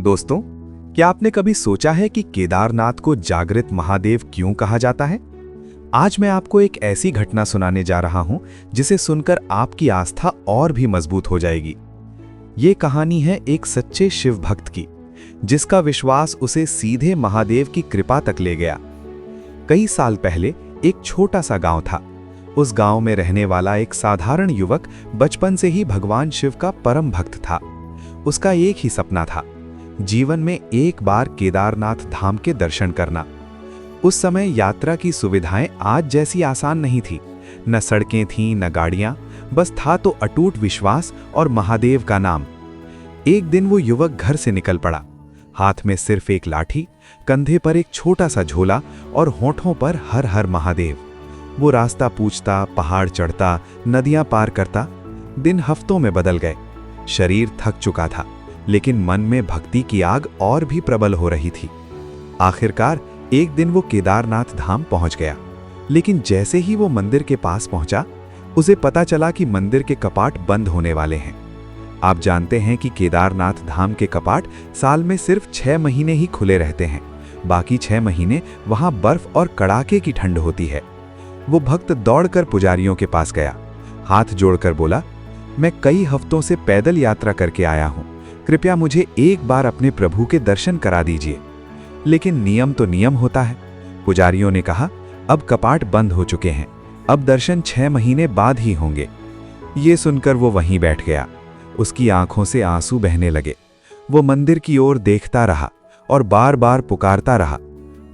दोस्तों, क्या आपने कभी सोचा है कि केदारनाथ को जागृत महादेव क्यों कहा जाता है? आज मैं आपको एक ऐसी घटना सुनाने जा रहा हूं जिसे सुनकर आपकी आस्था और भी मजबूत हो जाएगी। ये कहानी है एक सच्चे शिव भक्त की, जिसका विश्वास उसे सीधे महादेव की कृपा तक ले गया। कई साल पहले एक छोटा सा गांव था। उस गांव में रहने वाला एक साधारण युवक बचपन से ही भगवान शिव का परम भक्त था। उसका एक ही सपना था, जीवन में एक बार केदारनाथ धाम के दर्शन करना। उस समय यात्रा की सुविधाएं आज जैसी आसान नहीं थी। न सड़कें थीं, न गाड़ियां, बस था तो अटूट विश्वास और महादेव का नाम। एक दिन वो युवक घर से निकल पड़ा, हाथ में सिर्फ एक लाठी, कंधे पर एक छोटा सा झोला और होठों पर हर हर महादेव। वो रास्ता पूछता, पहाड़ चढ़ता, नदियां पार करता। दिन हफ्तों में बदल गए। शरीर थक चुका था, लेकिन मन में भक्ति की आग और भी प्रबल हो रही थी। आखिरकार एक दिन वो केदारनाथ धाम पहुंच गया, लेकिन जैसे ही वो मंदिर के पास पहुंचा, उसे पता चला कि मंदिर के कपाट बंद होने वाले हैं। आप जानते हैं कि केदारनाथ धाम के कपाट साल में सिर्फ 6 महीने ही खुले रहते हैं। बाकी 6 महीने वहां बर्फ और कड़ाके की ठंड होती है। वो भक्त दौड़कर पुजारियों के पास गया, हाथ जोड़कर बोला, मैं कई हफ्तों से पैदल यात्रा करके आया हूं, कृपया मुझे एक बार अपने प्रभु के दर्शन करा दीजिए। लेकिन नियम तो नियम होता है। पुजारियों ने कहा, अब कपाट बंद हो चुके हैं, अब दर्शन 6 महीने बाद ही होंगे। ये सुनकर वो वहीं बैठ गया। उसकी आंखों से आंसू बहने लगे। वो मंदिर की ओर देखता रहा और बार बार पुकारता रहा,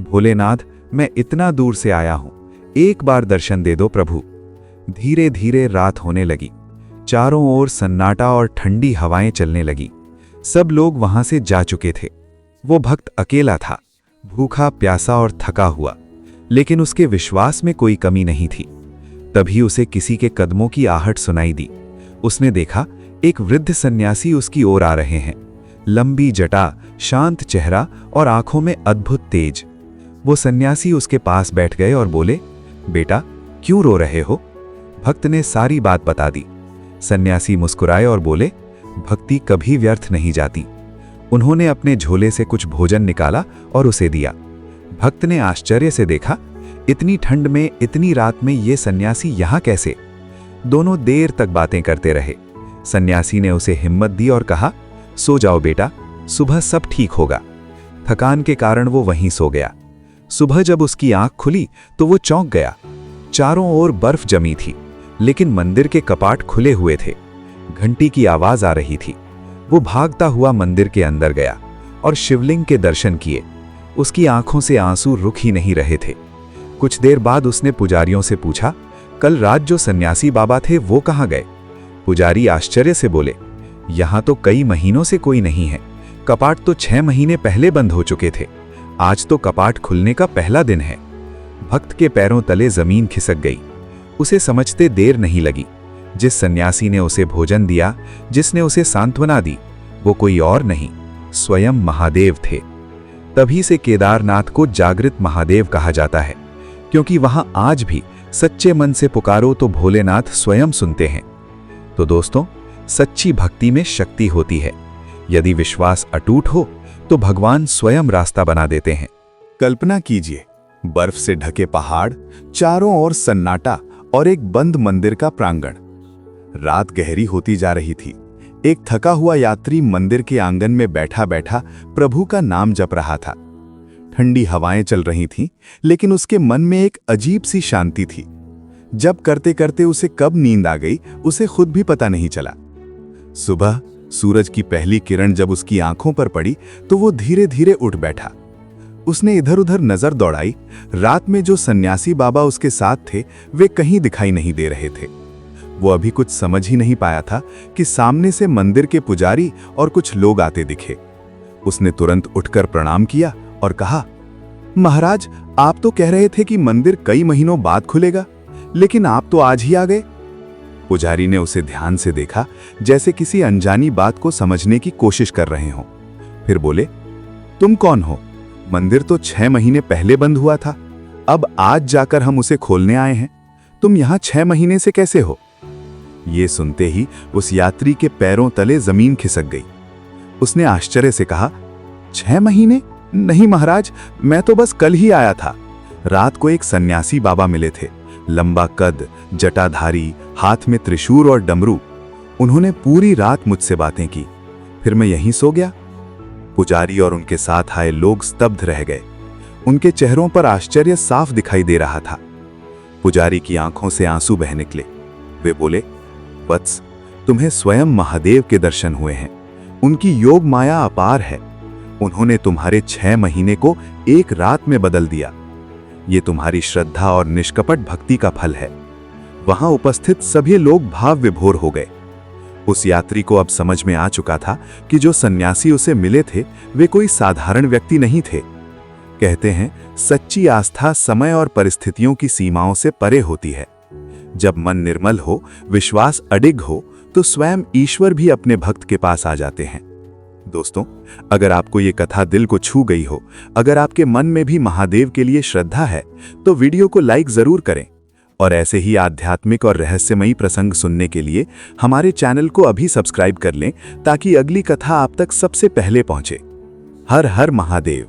भोलेनाथ, मैं इतना दूर से आया हूं, एक बार दर्शन दे दो प्रभु। धीरे धीरे रात होने लगी। चारों ओर सन्नाटा और ठंडी हवाएं चलने लगी। सब लोग वहां से जा चुके थे। वो भक्त अकेला था, भूखा, प्यासा और थका हुआ, लेकिन उसके विश्वास में कोई कमी नहीं थी। तभी उसे किसी के कदमों की आहट सुनाई दी। उसने देखा, एक वृद्ध सन्यासी उसकी ओर आ रहे हैं। लंबी जटा, शांत चेहरा और आंखों में अद्भुत तेज। वो सन्यासी उसके पास बैठ गए और बोले, बेटा, क्यों रो रहे हो? भक्त ने सारी बात बता दी। सन्यासी मुस्कुराए और बोले, भक्ति कभी व्यर्थ नहीं जाती। उन्होंने अपने झोले से कुछ भोजन निकाला और उसे दिया। भक्त ने आश्चर्य से देखा, इतनी ठंड में, इतनी रात में ये सन्यासी यहाँ कैसे? दोनों देर तक बातें करते रहे। सन्यासी ने उसे हिम्मत दी और कहा, सो जाओ बेटा, सुबह सब ठीक होगा। थकान के कारण वो वहीं सो गया। सुबह जब उसकी आंख खुली तो वो चौंक गया। चारों ओर बर्फ जमी थी, लेकिन मंदिर के कपाट खुले हुए थे। घंटी की आवाज आ रही थी। वो भागता हुआ मंदिर के अंदर गया और शिवलिंग के दर्शन किए। उसकी आंखों से आंसू रुक ही नहीं रहे थे। कुछ देर बाद उसने पुजारियों से पूछा, कल रात जो सन्यासी बाबा थे वो कहाँ गए? पुजारी आश्चर्य से बोले, यहां तो कई महीनों से कोई नहीं है। कपाट तो 6 महीने पहले बंद हो चुके थे। आज तो कपाट खुलने का पहला दिन है। भक्त के पैरों तले जमीन खिसक गई। उसे समझते देर नहीं लगी। जिस सन्यासी ने उसे भोजन दिया, जिसने उसे सांत्वना दी, वो कोई और नहीं, स्वयं महादेव थे। तभी से केदारनाथ को जागृत महादेव कहा जाता है, क्योंकि वहां आज भी सच्चे मन से पुकारो तो भोलेनाथ स्वयं सुनते हैं। तो दोस्तों, सच्ची भक्ति में शक्ति होती है। यदि विश्वास अटूट हो तो भगवान स्वयं रास्ता बना देते हैं। कल्पना कीजिए, बर्फ से ढके पहाड़, चारों ओर सन्नाटा और एक बंद मंदिर का प्रांगण। रात गहरी होती जा रही थी। एक थका हुआ यात्री मंदिर के आंगन में बैठा बैठा प्रभु का नाम जप रहा था। ठंडी हवाएं चल रही थीं, लेकिन उसके मन में एक अजीब सी शांति थी। जप करते करते उसे कब नींद आ गई, उसे खुद भी पता नहीं चला। सुबह सूरज की पहली किरण जब उसकी आंखों पर पड़ी तो वो धीरे धीरे उठ बैठा। उसने इधर उधर नजर दौड़ाई। रात में जो सन्यासी बाबा उसके साथ थे, वे कहीं दिखाई नहीं दे रहे थे। वो अभी कुछ समझ ही नहीं पाया था कि सामने से मंदिर के पुजारी और कुछ लोग आते दिखे। उसने तुरंत उठकर प्रणाम किया और कहा, महाराज, आप तो कह रहे थे कि मंदिर कई महीनों बाद खुलेगा, लेकिन आप तो आज ही आ गए। पुजारी ने उसे ध्यान से देखा, जैसे किसी अनजानी बात को समझने की कोशिश कर रहे हों। फिर बोले, तुम कौन हो? मंदिर तो 6 महीने पहले बंद हुआ था, अब आज जाकर हम उसे खोलने आए हैं। तुम यहां 6 महीने से कैसे हो? ये सुनते ही उस यात्री के पैरों तले जमीन खिसक गई। उसने आश्चर्य से कहा, 6 महीने? नहीं महाराज, मैं तो बस कल ही आया था। रात को एक सन्यासी बाबा मिले थे, लंबा कद, जटाधारी, हाथ में त्रिशूल और डमरू। उन्होंने पूरी रात मुझसे बातें की, फिर मैं यहीं सो गया। पुजारी और उनके साथ आए लोग स्तब्ध रह गए। उनके चेहरों पर आश्चर्य साफ दिखाई दे रहा था। पुजारी की आंखों से आंसू बह निकले। वे बोले, वत्स, तुम्हें स्वयं महादेव के दर्शन हुए हैं। उनकी योग माया अपार है। उन्होंने तुम्हारे 6 महीने को एक रात में बदल दिया। ये तुम्हारी श्रद्धा और निष्कपट भक्ति का फल है। वहां उपस्थित सभी लोग भाव विभोर हो गए। उस यात्री को अब समझ में आ चुका था कि जो सन्यासी उसे मिले थे वे कोई साधारण व्यक्ति नहीं थे। कहते हैं, सच्ची आस्था समय और परिस्थितियों की सीमाओं से परे होती है। जब मन निर्मल हो, विश्वास अडिग हो, तो स्वयं ईश्वर भी अपने भक्त के पास आ जाते हैं। दोस्तों, अगर आपको ये कथा दिल को छू गई हो, अगर आपके मन में भी महादेव के लिए श्रद्धा है, तो वीडियो को लाइक जरूर करें और ऐसे ही आध्यात्मिक और रहस्यमयी प्रसंग सुनने के लिए हमारे चैनल को अभी सब्सक्राइब कर लें ताकि अगली कथा आप तक सबसे पहले पहुंचे। हर हर महादेव।